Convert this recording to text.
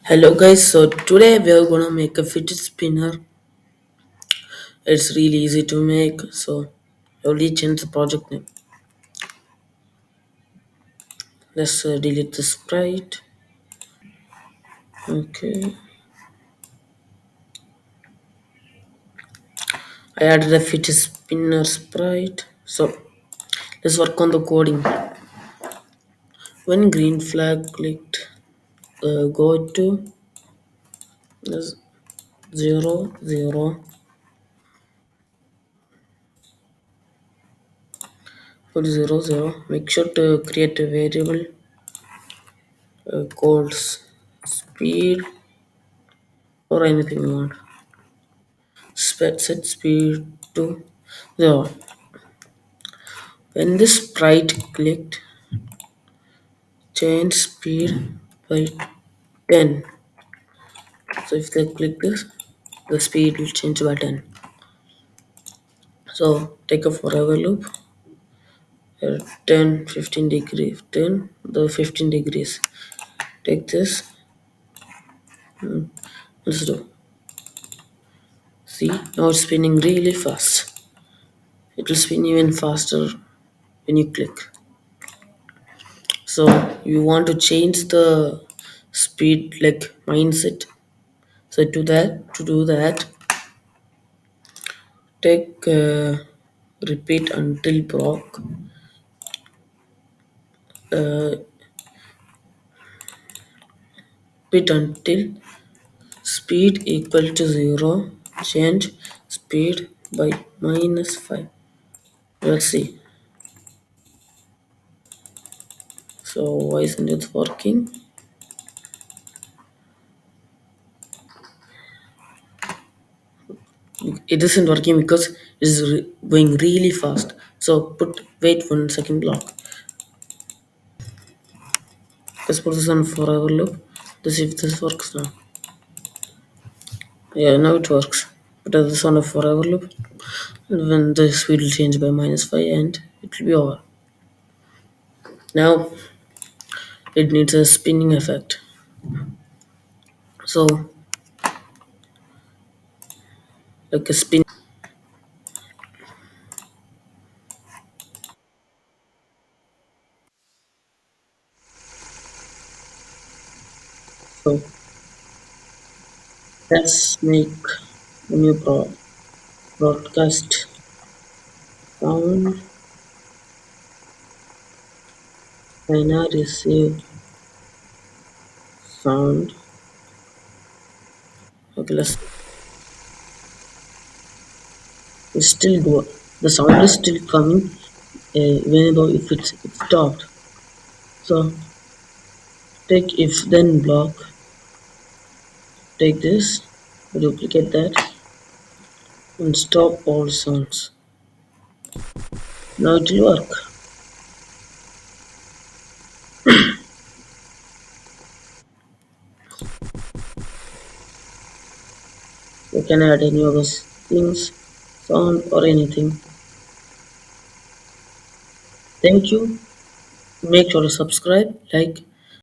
Hello guys, so today we are gonna make a fidget spinner. It's really easy to make, so I only change the project name. Let's delete the sprite. Okay, I added a fidget spinner sprite. So let's work on the coding. When green flag clicked, go to this 0 0 put 0 0. Make sure to create a variable called speed or anything you want. Set speed to 0. When the sprite clicked, change speed by 10. So if they click this, the speed will change by 10. So take a forever loop, 10, 15 degrees, 10, the 15 degrees. Take this, let's do. See, now it's spinning really fast. It will spin even faster when you click. So you want to change the speed like mindset. So to do that, take repeat until block. Uh, repeat until speed equal to 0. Change speed by -5. Let's see. So why isn't it working? It isn't working because it's going really fast. So wait 1 second block. Let's put this on forever loop. Let's see if this works now. Yeah, now it works. Put this on a forever loop. And when the speed will change by -5 and it will be over. Now it needs a spinning effect. So like a spin. So let's make a new broadcast sound China receive sound. Okay, let's it's still do the sound is still coming even though if it's stopped. So take if then block, take this, duplicate that and stop all sounds. Now it will work. You can add any of those things, sound or anything. Thank you. Make sure to subscribe, like